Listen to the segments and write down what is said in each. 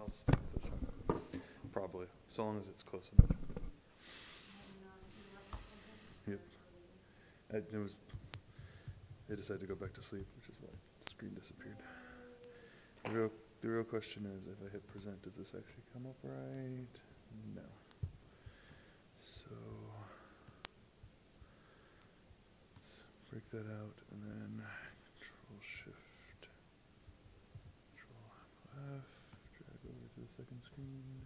I'll stick with this one. Probably, so long as it's close enough. Yep. I decided to go back to sleep, which is why the screen disappeared. The real question is, if I hit present, does this actually come up right? No. So let's break that out and then Control Shift, Control F, drag over to the second screen.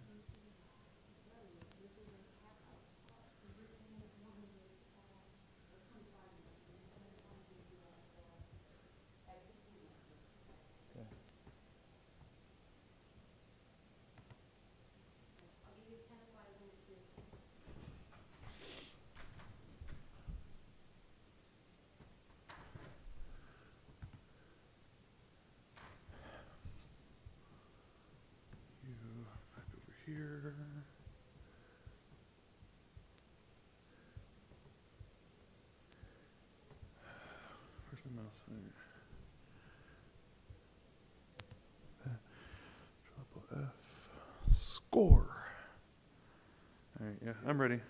Okay. You back over here. Where's my mouse? Control F. Score. All right, yeah, I'm ready.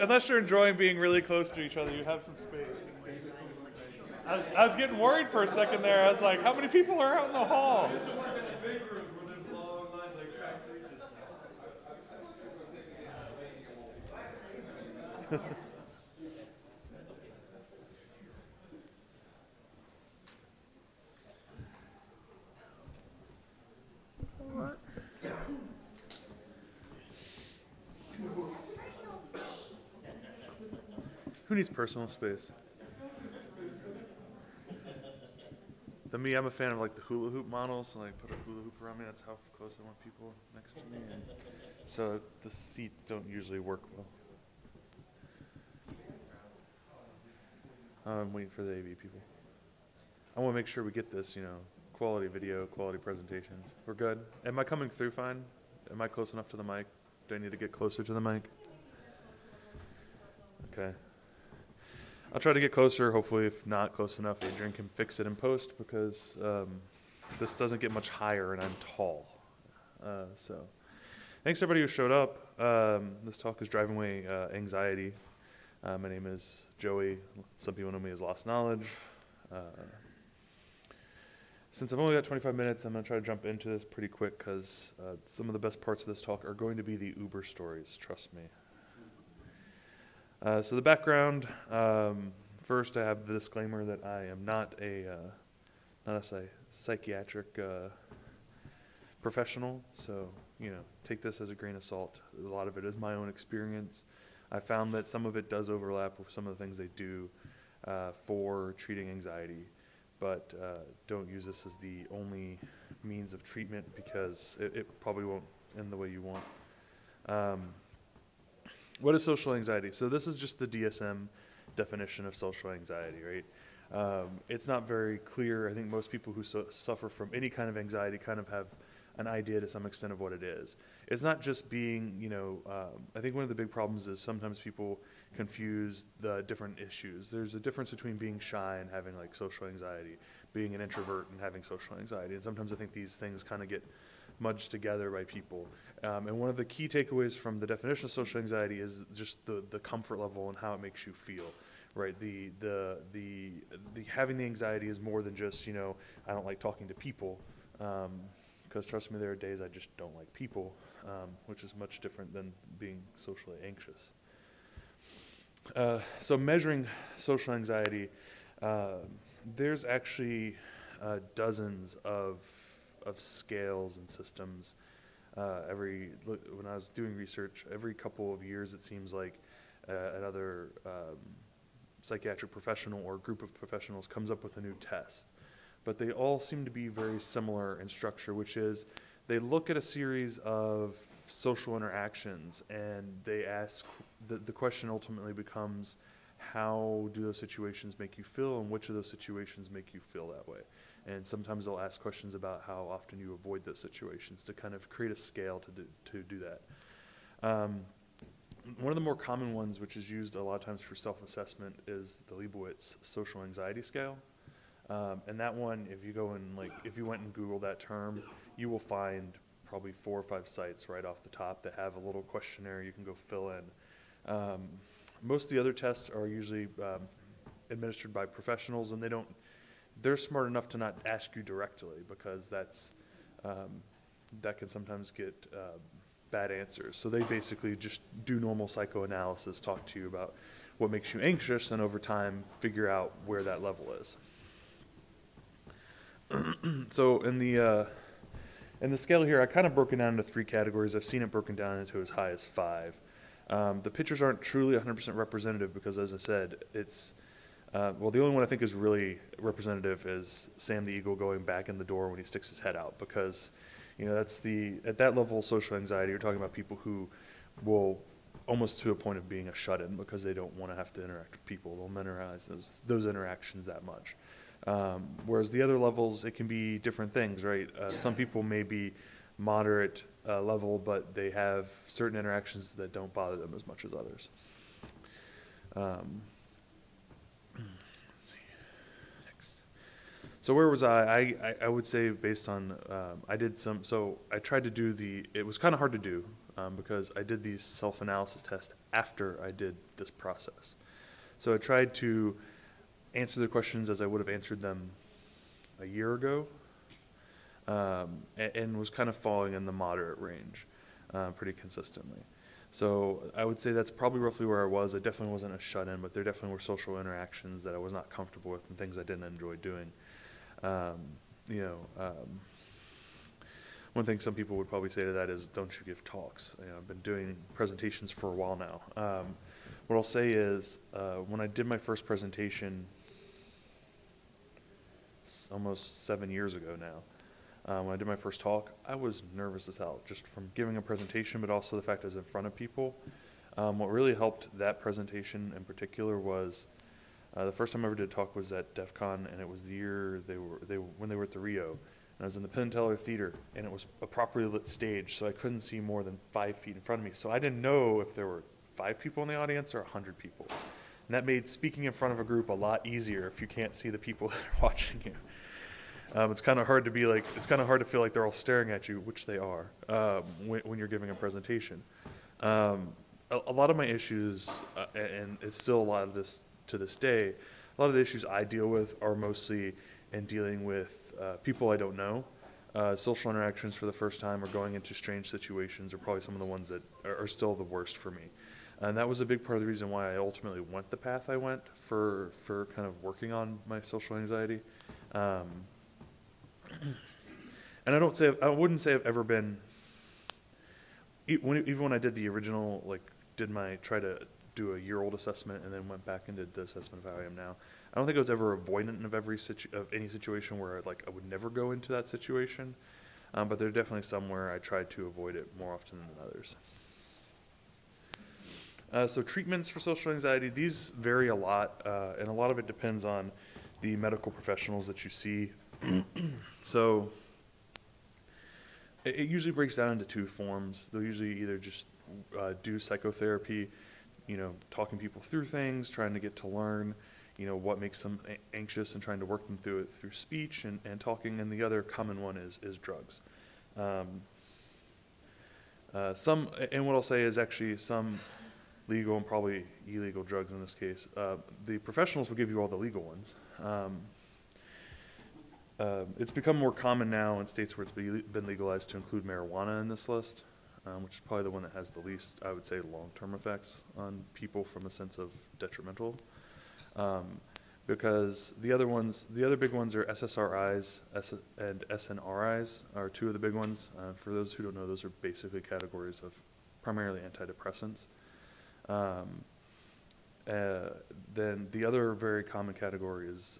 Unless you're enjoying being really close to each other, you have some space. I was getting worried for a second there. I was like, how many people are out in the hall? Who needs personal space? Me, I'm a fan of like the hula hoop models, so like put a hula hoop around me. That's how close I want people next to me. And so the seats don't usually work well. I'm waiting for the AV people. I want to make sure we get this, quality video, quality presentations. We're good. Am I coming through fine? Am I close enough to the mic? Do I need to get closer to the mic? Okay. I'll try to get closer. Hopefully, if not close enough, Adrian can fix it in post because this doesn't get much higher and I'm tall. So thanks everybody who showed up. This talk is Driving Away Anxiety. My name is Joey. Some people know me as Lost Knowledge. Since I've only got 25 minutes, I'm going to try to jump into this pretty quick because some of the best parts of this talk are going to be the Uber stories, trust me. So the background, first I have the disclaimer that I am not a psychiatric professional, so take this as a grain of salt. A lot of it is my own experience. I found that some of it does overlap with some of the things they do for treating anxiety, but don't use this as the only means of treatment because it probably won't end the way you want. What is social anxiety? So this is just the DSM definition of social anxiety, right? It's not very clear. I think most people who suffer from any kind of anxiety kind of have an idea to some extent of what it is. It's not just being, I think one of the big problems is sometimes people confuse the different issues. There's a difference between being shy and having like social anxiety, being an introvert and having social anxiety. And sometimes I think these things kind of get mudged together by people. And one of the key takeaways from the definition of social anxiety is just the comfort level and how it makes you feel. Right, the having the anxiety is more than just, I don't like talking to people, because trust me, there are days I just don't like people, which is much different than being socially anxious. So measuring social anxiety, there's actually dozens of scales and systems. When I was doing research, every couple of years it seems like another psychiatric professional or group of professionals comes up with a new test. But they all seem to be very similar in structure, which is they look at a series of social interactions and they ask, the question ultimately becomes, how do those situations make you feel, and which of those situations make you feel that way? And sometimes they'll ask questions about how often you avoid those situations to kind of create a scale to do that. One of the more common ones, which is used a lot of times for self-assessment, is the Leibowitz social anxiety scale. And that one, if you went and Googled that term, you will find probably 4 or 5 sites right off the top that have a little questionnaire you can go fill in. Most of the other tests are usually administered by professionals, and they're smart enough to not ask you directly, because that can sometimes get bad answers. So they basically just do normal psychoanalysis, talk to you about what makes you anxious, and over time figure out where that level is. So in the scale here, I kind of broke it down into 3 categories. I've seen it broken down into as high as 5. The pictures aren't truly 100% representative because, as I said, it's the only one I think is really representative is Sam the Eagle going back in the door when he sticks his head out, because that's at that level of social anxiety, you're talking about people who will almost to a point of being a shut-in because they don't want to have to interact with people. They'll minimize those interactions that much. Whereas the other levels, it can be different things, right? Some people may be moderate level, but they have certain interactions that don't bother them as much as others. So where was I? I would say based on, I tried to do it was kind of hard to do because I did these self-analysis tests after I did this process. So I tried to answer the questions as I would have answered them a year ago, and was kind of falling in the moderate range pretty consistently. So I would say that's probably roughly where I was. I definitely wasn't a shut-in, but there definitely were social interactions that I was not comfortable with and things I didn't enjoy doing. One thing some people would probably say to that is, don't you give talks? I've been doing presentations for a while now. What I'll say is, when I did my first presentation almost 7 years ago now, when I did my first talk, I was nervous as hell, just from giving a presentation, but also the fact I was in front of people. What really helped that presentation in particular was the first time I ever did a talk was at DEF CON, and it was the year when they were at the Rio. And I was in the Penn and Teller Theater, and it was a properly lit stage, so I couldn't see more than 5 feet in front of me. So I didn't know if there were 5 people in the audience or 100 people. And that made speaking in front of a group a lot easier if you can't see the people that are watching you. It's kind of hard to feel like they're all staring at you, which they are, when you're giving a presentation. A lot of my issues, and it's still a lot of this to this day, a lot of the issues I deal with are mostly in dealing with people I don't know. Social interactions for the first time or going into strange situations are probably some of the ones that are still the worst for me. And that was a big part of the reason why I ultimately went the path I went for kind of working on my social anxiety. And I wouldn't say I've ever been, even when I did the original, try to do a year-old assessment and then went back and did the assessment of how I am now. I don't think I was ever avoidant of any situation where I would never go into that situation, but there are definitely some where I tried to avoid it more often than others. So treatments for social anxiety, these vary a lot, and a lot of it depends on the medical professionals that you see. So it usually breaks down into 2 forms. They'll usually either just do psychotherapy talking people through things, trying to get to learn, what makes them anxious and trying to work them through it through speech and talking. And the other common one is drugs. And what I'll say is actually some legal and probably illegal drugs in this case. The professionals will give you all the legal ones. It's become more common now in states where it's been legalized to include marijuana in this list, which is probably the one that has the least, I would say, long-term effects on people from a sense of detrimental. Because the other big ones are SSRIs and SNRIs are two of the big ones. For those who don't know, those are basically categories of primarily antidepressants. Then the other very common category is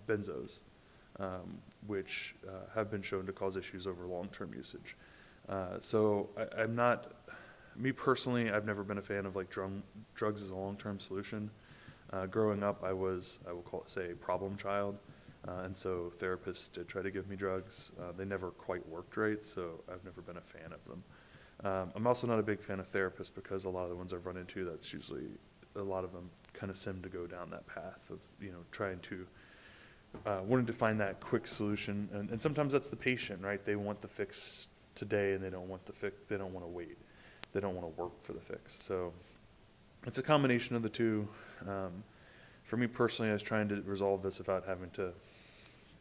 benzos, which have been shown to cause issues over long-term usage. So I'm not, me personally, I've never been a fan of like drugs as a long-term solution. Growing up, I will say, a problem child, and so therapists did try to give me drugs. They never quite worked right, so I've never been a fan of them. I'm also not a big fan of therapists because a lot of the ones I've run into, that's usually, a lot of them kind of seem to go down that path of, trying to, wanting to find that quick solution. And sometimes that's the patient, right? They want the fix today and they don't want they don't want to wait. They don't want to work for the fix. So it's a combination of the two. For me personally, I was trying to resolve this without having to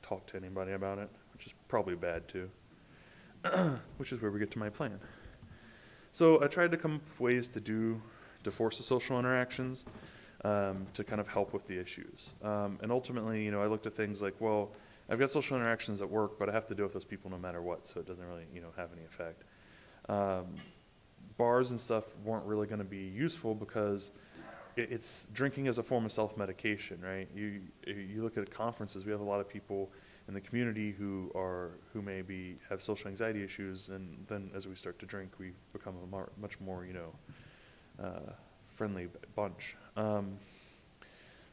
talk to anybody about it, which is probably bad too, which is where we get to my plan. So I tried to come up with ways to force the social interactions to kind of help with the issues. And ultimately, I looked at things like, well, I've got social interactions at work, but I have to deal with those people no matter what, so it doesn't really, have any effect. Bars and stuff weren't really going to be useful because it's drinking as a form of self-medication, right? You look at conferences, we have a lot of people in the community who maybe have social anxiety issues, and then as we start to drink, we become a much more, friendly bunch.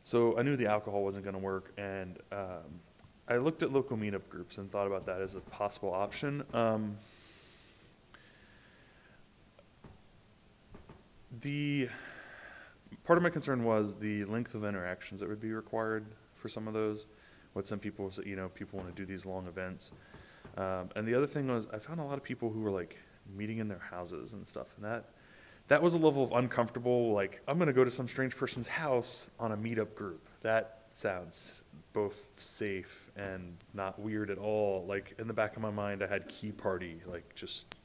So I knew the alcohol wasn't going to work, and I looked at local meetup groups and thought about that as a possible option. The part of my concern was the length of interactions that would be required for some of those. What some people, people want to do these long events. And the other thing was I found a lot of people who were like meeting in their houses and stuff. And that was a level of uncomfortable, like I'm going to go to some strange person's house on a meetup group. That sounds both safe and not weird at all. Like in the back of my mind, I had Key Party, like just,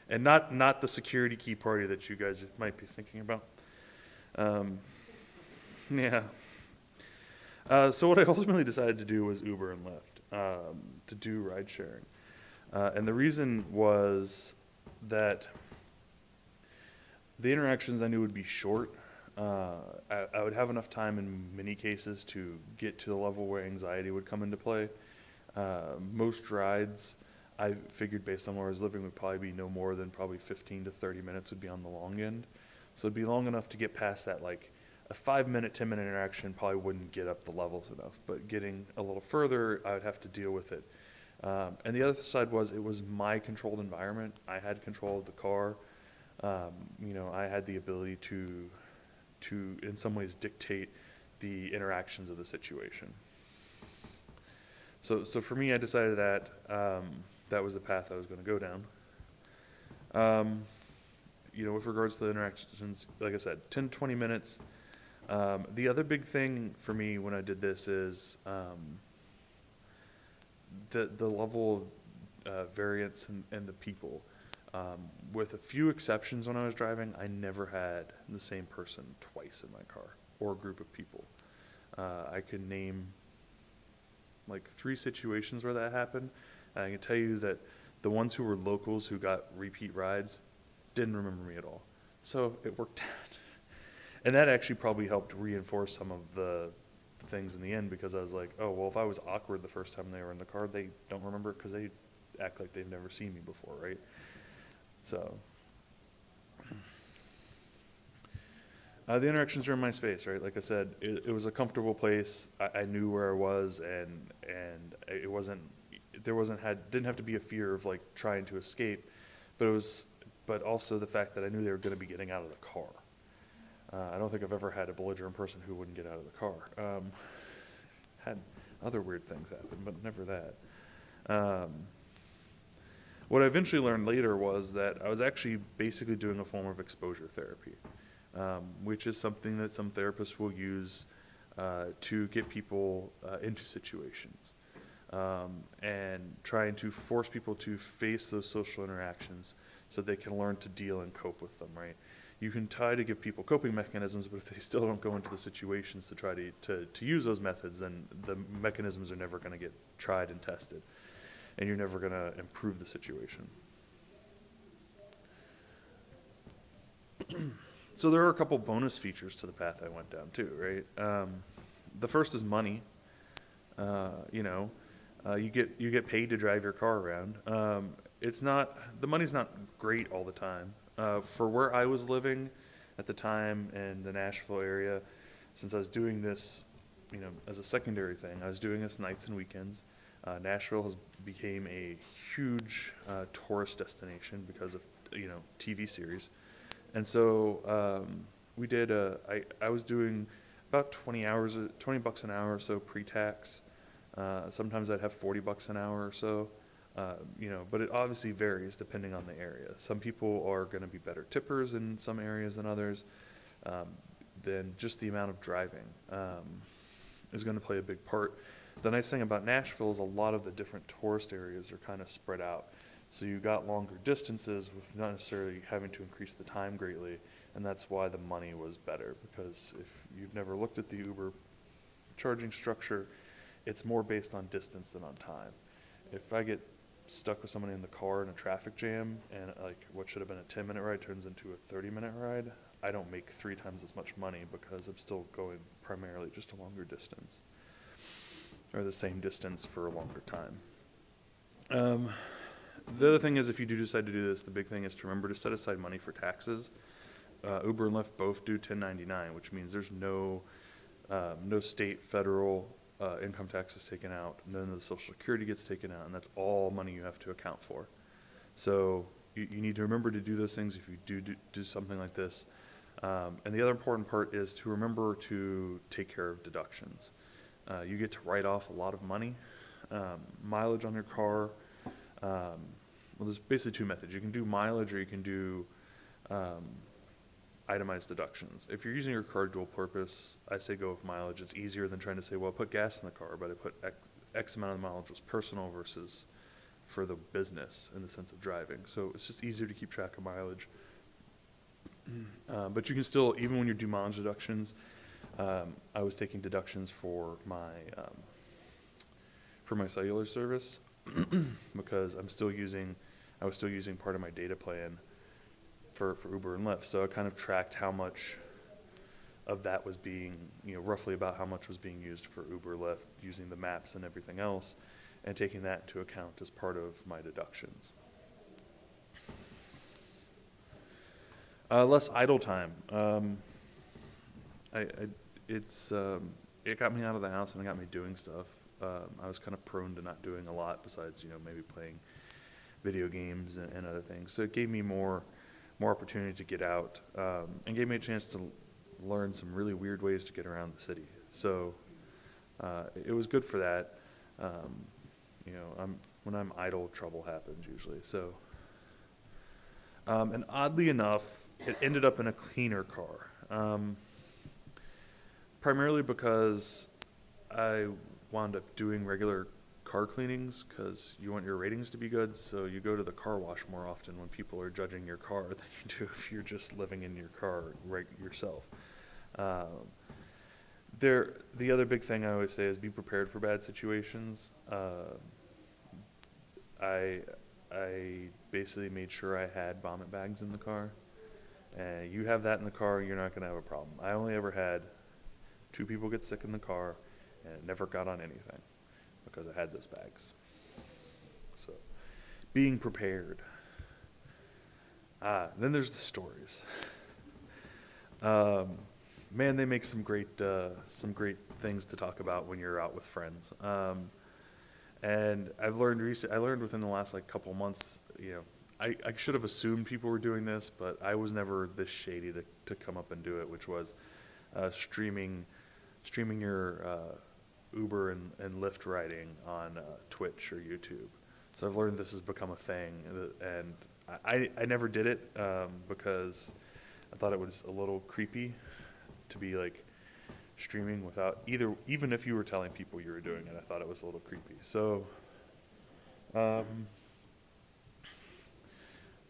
and not the security Key Party that you guys might be thinking about. Yeah. So what I ultimately decided to do was Uber and Lyft, to do ride sharing. And the reason was that the interactions I knew would be short. I would have enough time in many cases to get to the level where anxiety would come into play. Most rides, I figured based on where I was living, would probably be no more than probably 15 to 30 minutes would be on the long end. So it'd be long enough to get past that, like a 5-minute, 10-minute interaction probably wouldn't get up the levels enough, but getting a little further, I would have to deal with it. And the other side was it was my controlled environment. I had control of the car. I had the ability to in some ways dictate the interactions of the situation. So for me, I decided that that was the path I was going to go down. With regards to the interactions, like I said, 10 to 20 minutes. The other big thing for me when I did this is the level of variance and the people. With a few exceptions when I was driving, I never had the same person twice in my car or a group of people. I could name like 3 situations where that happened. And I can tell you that the ones who were locals who got repeat rides didn't remember me at all. So it worked out. And that actually probably helped reinforce some of the things in the end, because I was like, oh, well, if I was awkward the first time they were in the car, they don't remember because they act like they've never seen me before, right? So the interactions are in my space, right? Like I said, it was a comfortable place. I knew where I was, and didn't have to be a fear of like trying to escape, but but also the fact that I knew they were going to be getting out of the car. I don't think I've ever had a belligerent person who wouldn't get out of the car. Had other weird things happen, but never that. What I eventually learned later was that I was actually basically doing a form of exposure therapy, which is something that some therapists will use to get people into situations, and trying to force people to face those social interactions so they can learn to deal and cope with them, right? You can try to give people coping mechanisms, but if they still don't go into the situations to try to use those methods, then the mechanisms are never going to get tried and tested, and you're never going to improve the situation. So there are a couple bonus features to the path I went down too, right? The first is money. You get paid to drive your car around. The money's not great all the time. For where I was living at the time in the Nashville area, since I was doing this, as a secondary thing, I was doing this nights and weekends. Nashville has became a huge tourist destination because of TV series, and so I was doing about 20 bucks an hour or so pre-tax. Sometimes I'd have $40 an hour or so. But it obviously varies depending on the area. Some people are going to be better tippers in some areas than others. Then just the amount of driving is going to play a big part. The nice thing about Nashville is a lot of the different tourist areas are kind of spread out. So you got longer distances with not necessarily having to increase the time greatly, and that's why the money was better, because if you've never looked at the Uber charging structure, it's more based on distance than on time. If I get stuck with somebody in the car in a traffic jam and what should have been a 10-minute ride turns into a 30-minute ride, I don't make 3 times as much money because I'm still going primarily just a longer distance, or the same distance for a longer time. The other thing is, if you do decide to do this, the big thing is to remember to set aside money for taxes. Uber and Lyft both do 1099, which means there's no state, federal income tax is taken out, and then the Social Security gets taken out, and that's all money you have to account for. So you need to remember to do those things if you do something like this. And the other important part is to remember to take care of deductions. You get to write off a lot of money. Mileage on your car, there's basically 2 methods. You can do mileage, or you can do itemized deductions. If you're using your car dual purpose, I say go with mileage. It's easier than trying to say, well, I put gas in the car, but I put X amount of the mileage was personal versus for the business in the sense of driving. So it's just easier to keep track of mileage. But you can still, even when you do mileage deductions, I was taking deductions for my cellular service because I was still using part of my data plan for Uber and Lyft. So I kind of tracked how much of that was being, roughly about how much was being used for Uber, Lyft, using the maps and everything else, and taking that into account as part of my deductions. Less idle time. It got me out of the house and it got me doing stuff. I was kind of prone to not doing a lot besides, maybe playing video games and other things. So it gave me more opportunity to get out, and gave me a chance to learn some really weird ways to get around the city. So it was good for that. When I'm idle, trouble happens usually. So, and oddly enough, it ended up in a cleaner car, primarily because I wound up doing regular car cleanings because you want your ratings to be good, so you go to the car wash more often when people are judging your car than you do if you're just living in your car right yourself. The other big thing I always say is be prepared for bad situations. I basically made sure I had vomit bags in the car. You have that in the car, you're not going to have a problem. I only ever had 2 people get sick in the car, and it never got on anything because I had those bags. So, being prepared. Then there's the stories. Man, they make some great things to talk about when you're out with friends. And I learned within the last couple months, I should have assumed people were doing this, but I was never this shady to come up and do it, which was streaming your Uber and Lyft riding on Twitch or YouTube. So I've learned this has become a thing, and I never did it because I thought it was a little creepy to be like streaming without even if you were telling people you were doing it. I thought it was a little creepy. So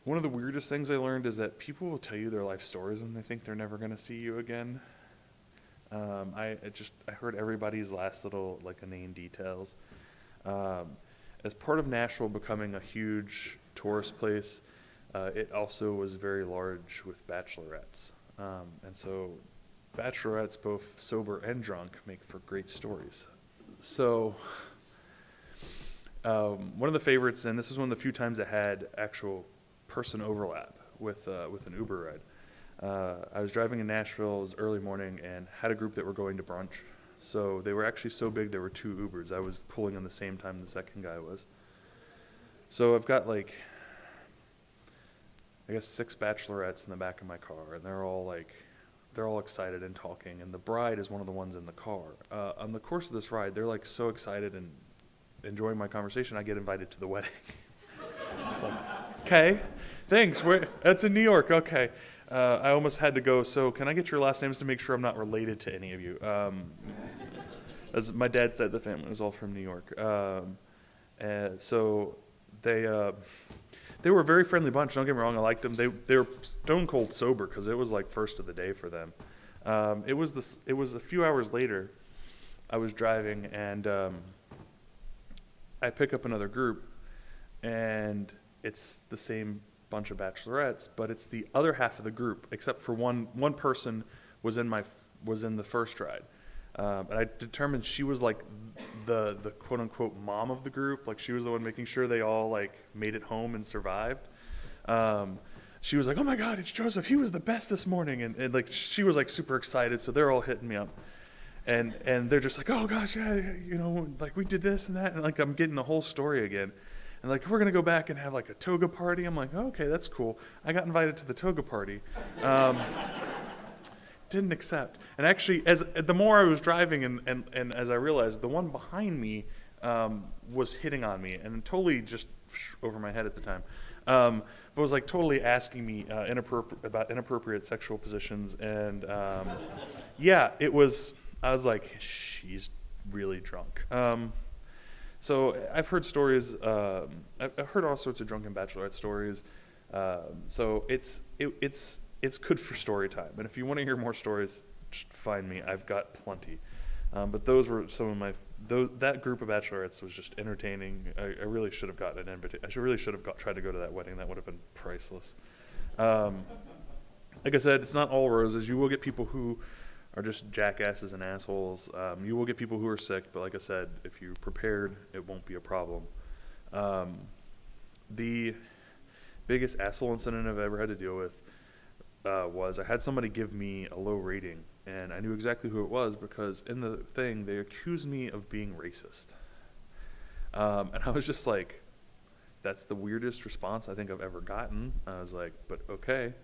one of the weirdest things I learned is that people will tell you their life stories when they think they're never going to see you again. I heard everybody's last little like inane details. As part of Nashville becoming a huge tourist place, it also was very large with bachelorettes. And so bachelorettes, both sober and drunk, make for great stories. So one of the favorites, and this was one of the few times I had actual person overlap with an Uber ride. I was driving in Nashville, it was early morning, and had a group that were going to brunch. So they were actually so big there were 2 Ubers. I was pulling on the same time the second guy was. So I've got like, I guess 6 bachelorettes in the back of my car, and they're all excited and talking, and the bride is one of the ones in the car. On the course of this ride, they're like so excited and enjoying my conversation, I get invited to the wedding. It's like, okay, thanks, that's in New York, okay. I almost had to go, so can I get your last names to make sure I'm not related to any of you? As my dad said, the family was all from New York. And so they were a very friendly bunch, don't get me wrong, I liked them. They were stone cold sober because it was like first of the day for them. It was a few hours later, I was driving and I pick up another group and it's the same bunch of bachelorettes, but it's the other half of the group, except for one person was in the first ride. And I determined she was like the quote unquote mom of the group. Like she was the one making sure they all like made it home and survived. She was like, "Oh my God, it's Joseph. He was the best this morning." And like, she was like super excited. So they're all hitting me up and they're just like, "Oh gosh, yeah, like we did this and that." And like, I'm getting the whole story again. And like, we're going to go back and have like a toga party. I'm like, oh, okay, that's cool. I got invited to the toga party. Didn't accept. And actually, as the more I was driving and as I realized, the one behind me was hitting on me and totally just over my head at the time. But was like totally asking me about inappropriate sexual positions. And yeah, I was like, she's really drunk. So I've heard stories, I've heard all sorts of drunken bachelorette stories. So it's good for story time. And if you want to hear more stories, just find me. I've got plenty. But those were some of that group of bachelorettes was just entertaining. I really should have gotten an invitation. I really should have tried to go to that wedding. That would have been priceless. Like I said, it's not all roses. You will get people who are just jackasses and assholes. You will get people who are sick, but like I said, if you're prepared, it won't be a problem. The biggest asshole incident I've ever had to deal with was I had somebody give me a low rating, and I knew exactly who it was because in the thing, they accused me of being racist. And I was just like, that's the weirdest response I think I've ever gotten. I was like, but okay.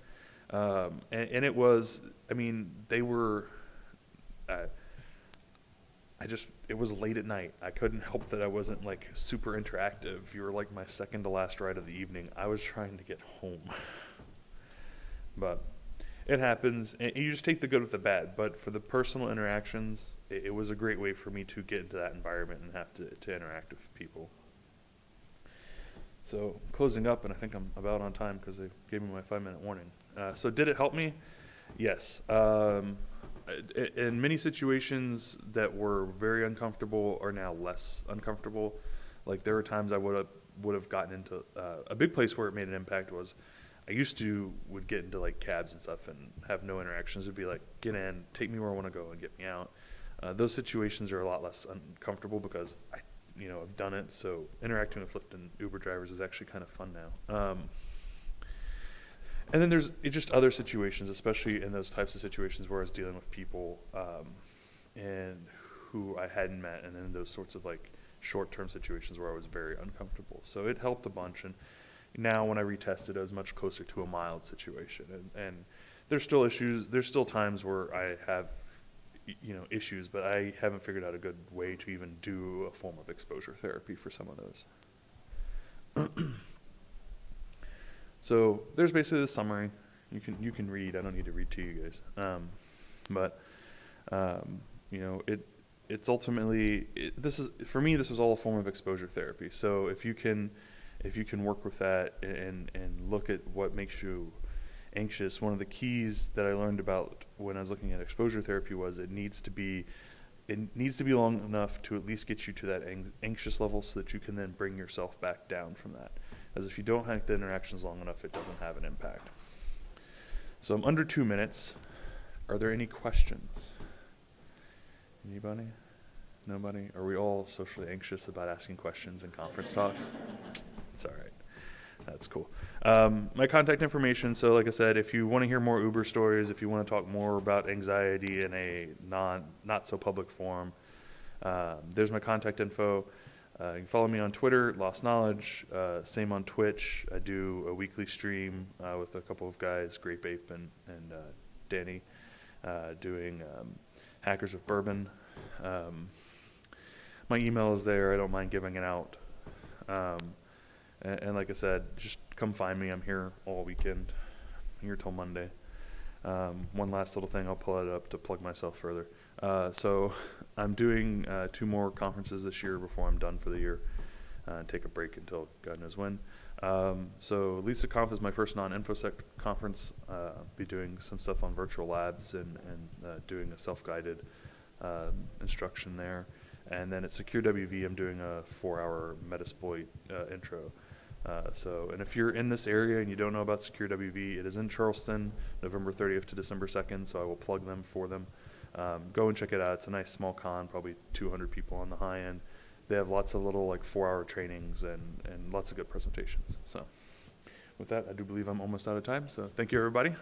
And it was, I mean, they were, it was late at night. I couldn't help that I wasn't like super interactive. You were like my second to last ride of the evening. I was trying to get home. But it happens, and you just take the good with the bad. But for the personal interactions, it was a great way for me to get into that environment and have to interact with people. So closing up, and I think I'm about on time because they gave me my 5-minute warning. So did it help me? Yes. In many situations that were very uncomfortable are now less uncomfortable. Like there were times I would have gotten into a big place where it made an impact was I would get into like cabs and stuff and have no interactions. It'd be like, get in, take me where I want to go and get me out. Those situations are a lot less uncomfortable because I've done it. So interacting with Lyft and Uber drivers is actually kind of fun now. And then there's just other situations, especially in those types of situations where I was dealing with people and who I hadn't met, and in those sorts of like short-term situations where I was very uncomfortable. So it helped a bunch. And Now when I retested, it was much closer to a mild situation. And there's still issues. There's still times where I have, issues, but I haven't figured out a good way to even do a form of exposure therapy for some of those. So there's basically the summary. You can read. I don't need to read to you guys. It's ultimately, for me, this was all a form of exposure therapy. So if you can work with that and look at what makes you anxious, one of the keys that I learned about when I was looking at exposure therapy was it needs to be long enough to at least get you to that anxious level so that you can then bring yourself back down from that. As if you don't have the interactions long enough, it doesn't have an impact. So I'm under 2 minutes. Are there any questions? Anybody? Nobody? Are we all socially anxious about asking questions in conference talks? It's all right. That's cool. My contact information. So like I said, if you want to hear more Uber stories, if you want to talk more about anxiety in a not so public forum, there's my contact info. You can follow me on Twitter, Lost Knowledge. Same on Twitch. I do a weekly stream with a couple of guys, Grape Ape and Danny, doing Hackers with Bourbon. My email is there. I don't mind giving it out. And like I said, just come find me. I'm here all weekend. I'm here till Monday. One last little thing, I'll pull it up to plug myself further. So I'm doing 2 more conferences this year before I'm done for the year. Take a break until God knows when. So LisaConf is my first non-InfoSec conference. Be doing some stuff on virtual labs and doing a self-guided instruction there. And then at SecureWV, I'm doing a 4-hour Metasploit intro. And if you're in this area and you don't know about SecureWV, it is in Charleston, November 30th to December 2nd, so I will plug them for them. Go and check it out. It's a nice small con, probably 200 people on the high end. They have lots of little 4-hour trainings and lots of good presentations. So with that, I do believe I'm almost out of time, so thank you, everybody.